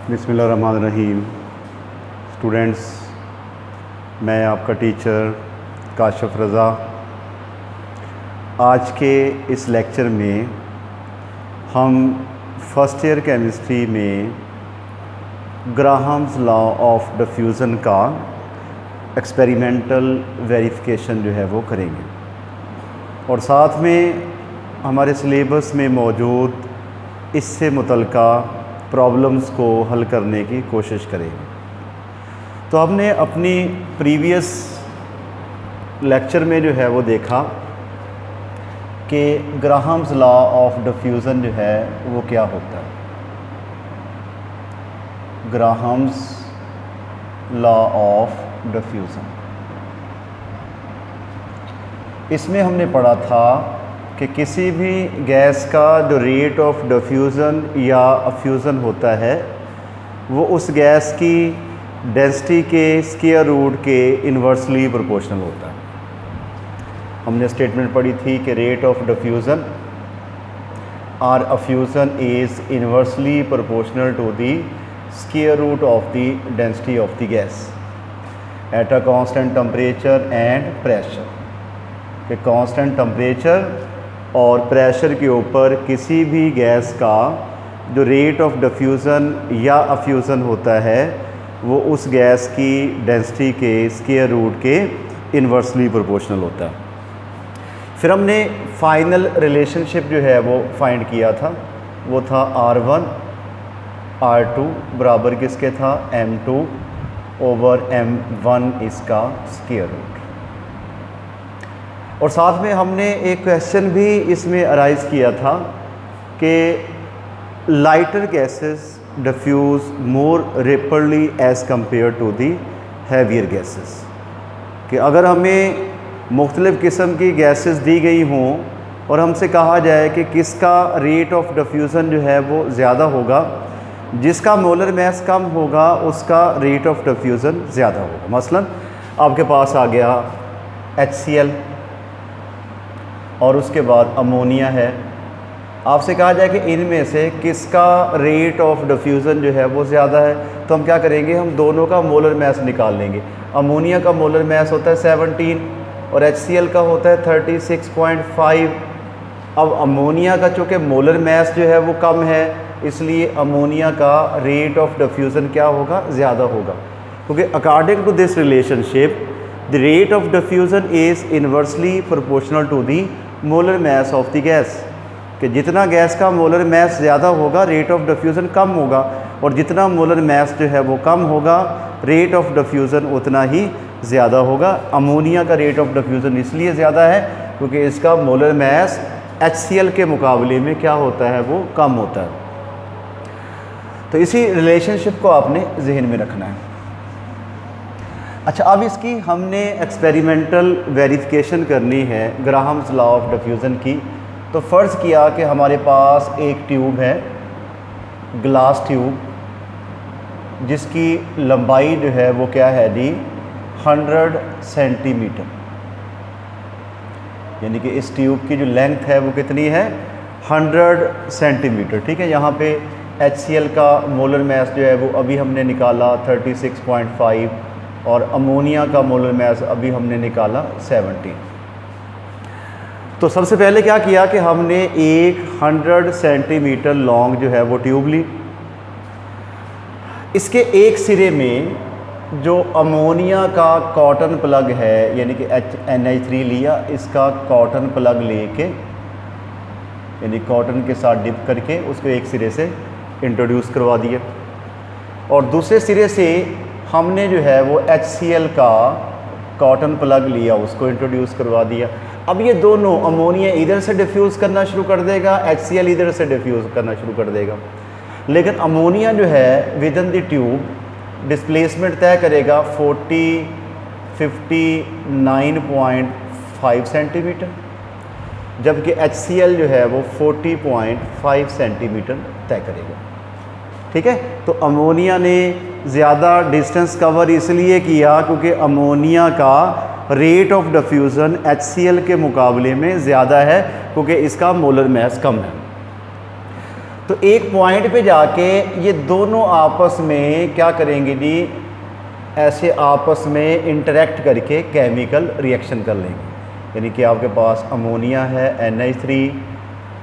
बिस्मिल्लाहिर्रहमानिर्रहीम। स्टूडेंट्स, मैं आपका टीचर काशिफ रज़ा। आज के इस लेक्चर में हम फर्स्ट ईयर केमिस्ट्री में ग्राहम्स लॉ ऑफ डिफ्यूज़न का एक्सपेरिमेंटल वेरिफिकेशन जो है वो करेंगे और साथ में हमारे सिलेबस में मौजूद इससे मुतल्लिका प्रॉब्लम्स को हल करने की कोशिश करेंगे। तो हमने अपनी प्रीवियस लेक्चर में जो है वो देखा कि ग्राहम्स लॉ ऑफ डिफ्यूज़न जो है वो क्या होता है। ग्राहम्स लॉ ऑफ डिफ्यूज़न, इसमें हमने पढ़ा था कि किसी भी गैस का जो रेट ऑफ डिफ्यूज़न या अफ्यूज़न होता है वो उस गैस की डेंसिटी के स्क्वायर रूट के इन्वर्सली प्रोपोर्शनल होता है। हमने स्टेटमेंट पढ़ी थी कि रेट ऑफ डिफ्यूज़न और effusion is inversely proportional to the square root of the density of the gas at a constant temperature and pressure. कि कांस्टेंट टेम्परेचर और प्रेशर के ऊपर किसी भी गैस का जो रेट ऑफ डिफ्यूज़न या अफ्यूज़न होता है वो उस गैस की डेंसिटी के स्क्वायर रूट के इन्वर्सली प्रोपोर्शनल होता है। फिर हमने फाइनल रिलेशनशिप जो है वो फाइंड किया था, वो था R1 R2 बराबर किसके था, M2 ओवर M1 इसका स्क्वायर रूट। और साथ में हमने एक क्वेश्चन भी इसमें अराइज़ किया था कि lighter gases diffuse more rapidly as compare to the heavier gases. कि अगर हमें मुख्तलिफ़ किस्म की गैसेस दी गई हों और हमसे कहा जाए कि किसका रेट ऑफ डिफ्यूज़न जो है वो ज़्यादा होगा, जिसका मोलर मास कम होगा उसका रेट ऑफ डिफ्यूज़न ज़्यादा होगा। मसलन आपके पास आ गया HCl और उसके बाद अमोनिया है। आपसे कहा जाए कि इनमें से किसका रेट ऑफ डिफ्यूज़न जो है वो ज़्यादा है, तो हम क्या करेंगे, हम दोनों का मोलर मास निकाल लेंगे। अमोनिया का मोलर मास होता है 17 और HCl का होता है 36.5। अब अमोनिया का चूँकि मोलर मास जो है वो कम है, इसलिए अमोनिया का रेट ऑफ डिफ्यूज़न क्या होगा, ज़्यादा होगा। क्योंकि according to this relationship the rate of diffusion is inversely proportional to the molar mass of the gas. कि जितना गैस का मोलर मास ज़्यादा होगा रेट ऑफ डिफ्यूज़न कम होगा, और जितना मोलर मास जो है वो कम होगा रेट ऑफ डिफ्यूज़न उतना ही ज़्यादा होगा। अमोनिया का रेट ऑफ डिफ्यूज़न इसलिए ज़्यादा है क्योंकि इसका मोलर मास HCl के मुकाबले में क्या होता है, वो कम होता है। तो इसी रिलेशनशिप को आपने जहन में रखना है। अच्छा, अब इसकी हमने एक्सपेरिमेंटल वेरिफिकेशन करनी है ग्राहम्स लॉ ऑफ डिफ्यूज़न की। तो फ़र्ज़ किया कि हमारे पास एक ट्यूब है, ग्लास ट्यूब, जिसकी लंबाई जो है वो क्या है दी 100 सेंटीमीटर। यानी कि इस ट्यूब की जो लेंथ है वो कितनी है, 100 सेंटीमीटर। ठीक है, यहाँ पे HCl का मोलर मास जो है वो अभी हमने निकाला 36.5 और अमोनिया का मोलर मास अभी हमने निकाला 17। तो सबसे पहले क्या किया कि हमने एक 100 सेंटीमीटर लॉन्ग जो है वो ट्यूब ली। इसके एक सिरे में जो अमोनिया का कॉटन प्लग है, यानी कि NH3 लिया, इसका कॉटन प्लग लेके यानी कॉटन के साथ डिप करके उसको एक सिरे से इंट्रोड्यूस करवा दिया, और दूसरे सिरे से हमने जो है वो HCl का कॉटन प्लग लिया, उसको इंट्रोड्यूस करवा दिया। अब ये दोनों, अमोनिया इधर से डिफ्यूज़ करना शुरू कर देगा, HCl इधर से डिफ्यूज़ करना शुरू कर देगा। लेकिन अमोनिया जो है with in the tube displacement तय करेगा 59.5 सेंटीमीटर, जबकि HCl जो है वो 40.5 सेंटीमीटर तय करेगा। ठीक है, तो अमोनिया ने ज़्यादा डिस्टेंस कवर इसलिए किया क्योंकि अमोनिया का रेट ऑफ डिफ्यूज़न HCl के मुकाबले में ज़्यादा है, क्योंकि इसका मोलर मास कम है। तो एक पॉइंट पे जाके ये दोनों आपस में क्या करेंगे जी, ऐसे आपस में इंटरेक्ट करके केमिकल रिएक्शन कर लेंगे। यानी कि आपके पास अमोनिया है NH3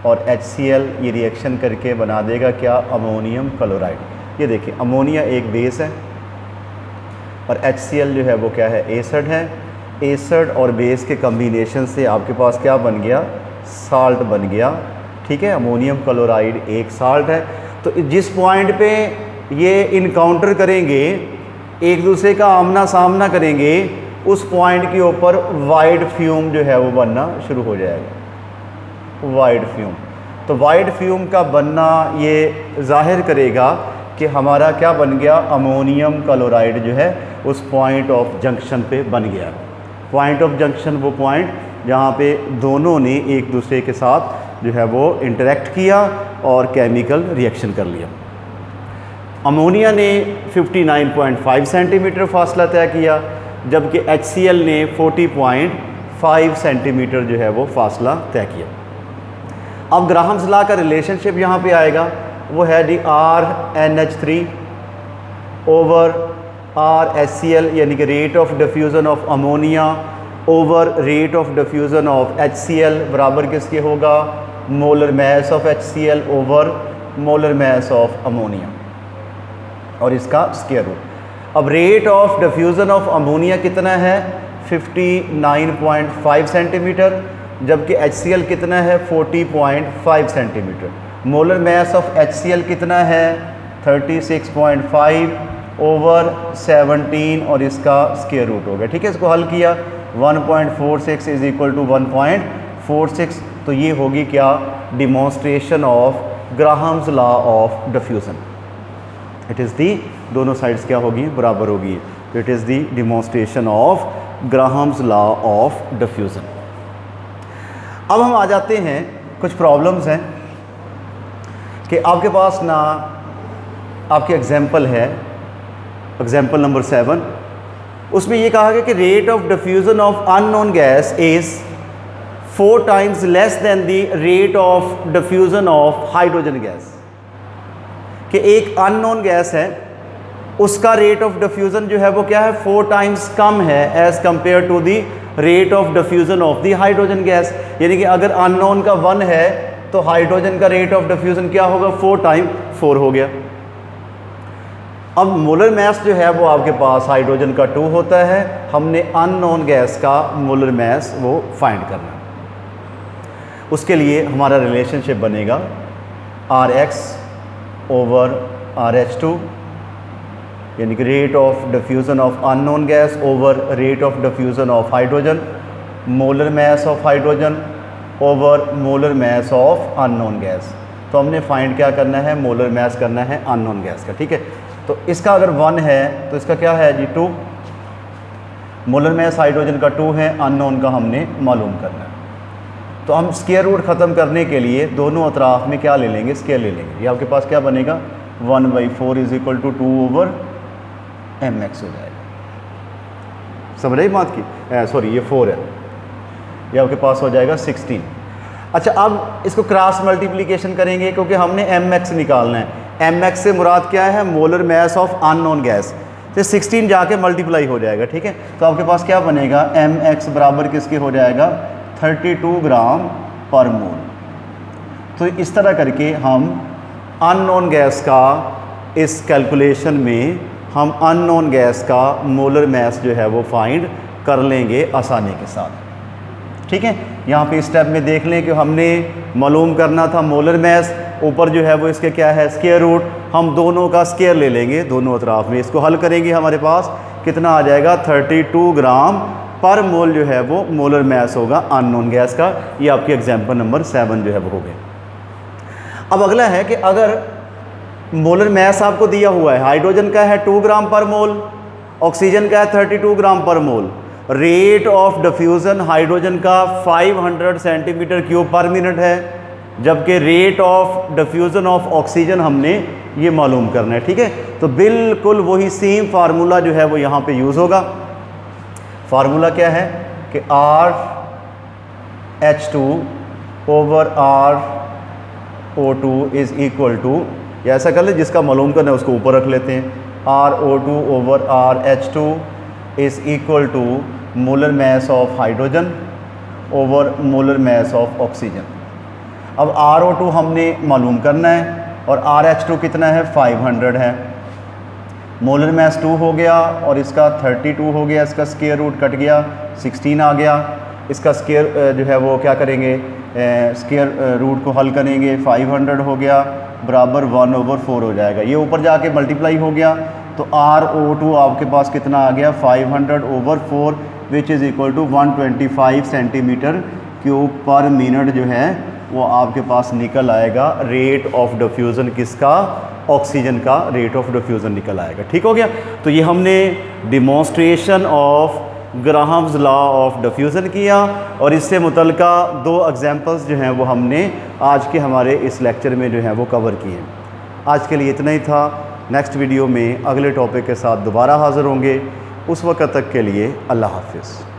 और HCl, ये रिएक्शन करके बना देगा क्या, अमोनियम क्लोराइड। ये देखिए अमोनिया एक बेस है और HCl जो है वो क्या है, एसिड है। एसिड और बेस के कम्बिनेशन से आपके पास क्या बन गया, साल्ट बन गया। ठीक है, अमोनियम क्लोराइड एक साल्ट है। तो जिस पॉइंट पे ये इनकाउंटर करेंगे, एक दूसरे का आमना सामना करेंगे, उस पॉइंट के ऊपर वाइड फ्यूम जो है वो बनना शुरू हो जाएगा, वाइड फ्यूम। तो वाइड फ्यूम का बनना ये जाहिर करेगा कि हमारा क्या बन गया, अमोनियम क्लोराइड जो है उस पॉइंट ऑफ जंक्शन पे बन गया। पॉइंट ऑफ जंक्शन वो पॉइंट जहाँ पे दोनों ने एक दूसरे के साथ जो है वो इंटरेक्ट किया और केमिकल रिएक्शन कर लिया। अमोनिया ने 59.5 सेंटीमीटर फासला तय किया, जबकि HCl ने 40.5 सेंटीमीटर जो है वो फासला तय किया। अब ग्राहम्स लॉ का रिलेशनशिप यहाँ पे आएगा, वो है जी RNH3 ओवर RHCl, यानी कि rate of diffusion of ammonia over rate of diffusion of HCl बराबर किसके होगा, molar mass of HCl over molar mass of ammonia, और इसका स्क्वायर रूट। अब rate of diffusion of ammonia कितना है, 59.5 सेंटीमीटर, जबकि HCl कितना है, 40.5 centimetre. Molar mass of HCl कितना है, 36.5 ओवर 17, और इसका स्क्वायर रूट हो गया। ठीक है, इसको हल किया, 1.46 इज इक्वल टू 1.46। तो ये होगी क्या, demonstration of Graham's law of diffusion. It is the, दोनों साइड्स क्या होगी, बराबर होगी। तो it is the demonstration of Graham's law of diffusion. अब हम आ जाते हैं, कुछ प्रॉब्लम्स हैं कि आपके पास ना, आपके एग्जाम्पल है, एग्जाम्पल नंबर 7, उसमें ये कहा गया कि rate of diffusion of unknown gas is 4 times less than the rate of diffusion of hydrogen gas. कि एक अननोन गैस है, उसका रेट ऑफ डिफ्यूज़न जो है वो क्या है, 4 टाइम्स कम है as compare to the rate of diffusion of the hydrogen gas. यानी कि अगर अननोन का 1 है तो हाइड्रोजन का रेट ऑफ डिफ्यूज़न क्या होगा, 4 टाइम 4 हो गया। अब मोलर मास जो है वो आपके पास हाइड्रोजन का 2 होता है, हमने अननोन गैस का मोलर मास वो फाइंड करना है। उसके लिए हमारा रिलेशनशिप बनेगा Rx ओवर RH2, यानी कि rate of diffusion of unknown gas over rate of diffusion of hydrogen, molar mass of hydrogen over molar mass of unknown gas. तो हमने फाइंड क्या करना है, मोलर मास करना है अननोन गैस का। ठीक है, तो इसका अगर 1 है तो इसका क्या है जी, 2। मोलर मास हाइड्रोजन का 2 है, अननोन का हमने मालूम करना है। तो हम स्क्वायर रूट ख़त्म करने के लिए दोनों अतराफ में क्या ले लेंगे, स्क्वायर ले लेंगे। ये आपके पास क्या बनेगा, 1/4 is equal to 2 over mx हो जाएगा। समझ रही बात की, सॉरी ये 4 है, ये आपके पास हो जाएगा 16। अच्छा, अब इसको क्रॉस मल्टीप्लिकेशन करेंगे क्योंकि हमने mx निकालना है। mx से मुराद क्या है, molar mass of unknown gas. तो 16 जाके मल्टीप्लाई हो जाएगा। ठीक है, तो आपके पास क्या बनेगा, mx बराबर किसके हो जाएगा, 32 ग्राम पर मोल। तो इस तरह करके हम अननोन गैस का, इस कैलकुलेशन में हम अननोन गैस का मोलर मास जो है वो फाइंड कर लेंगे आसानी के साथ। ठीक है, यहाँ पे स्टेप में देख लें कि हमने मालूम करना था मोलर मास, ऊपर जो है वो इसके क्या है, स्क्वायर रूट। हम दोनों का स्क्वायर ले लेंगे दोनों अतराफ में, इसको हल करेंगे, हमारे पास कितना आ जाएगा, 32 ग्राम पर मोल जो है वो मोलर मास होगा अननोन गैस का। ये आपकी एग्जाम्पल नंबर 7 जो है वो हो गए। अब अगला है कि अगर मोलर मास आपको दिया हुआ है, हाइड्रोजन का है 2 ग्राम पर मोल, ऑक्सीजन का है 32 ग्राम पर मोल, रेट ऑफ डिफ्यूज़न हाइड्रोजन का 500 सेंटीमीटर क्यूब पर मिनट है, जबकि rate of diffusion of oxygen हमने ये मालूम करना है। ठीक है, तो बिल्कुल वही सेम फार्मूला जो है वो यहाँ पे यूज़ होगा। फार्मूला क्या है कि RH2 over R O2 is equal to, या ऐसा कर ले जिसका मालूम करना है उसको ऊपर रख लेते हैं, RO2 over RH2 is equal to molar mass of hydrogen over molar mass of oxygen. अब RO2 हमने मालूम करना है और RH2 कितना है 500 है, मोलर मास 2 हो गया और इसका 32 हो गया, इसका स्क्वायर रूट कट गया 16 आ गया, इसका स्क्वायर जो है वो क्या करेंगे, स्क्वायर रूट को हल करेंगे, 500 हो गया बराबर 1/4 हो जाएगा, ये ऊपर जाके मल्टीप्लाई हो गया तो RO2 आपके पास कितना आ गया 500/4 which is equal to 125 centimetre cube पर मिनट जो है वो आपके पास निकल आएगा। रेट ऑफ डिफ्यूज़न किसका, ऑक्सीजन का रेट ऑफ डिफ्यूज़न निकल आएगा। ठीक हो गया। तो ये हमने demonstration of Graham's law of diffusion किया और इससे मुतल्लिका 2 एग्जांपल्स जो हैं वो हमने आज के हमारे इस लेक्चर में जो है वो कवर किए। आज के लिए इतना ही था। नेक्स्ट वीडियो में अगले टॉपिक के साथ दोबारा हाज़िर होंगे। उस वक्त तक के लिए अल्लाह हाफ़िज़।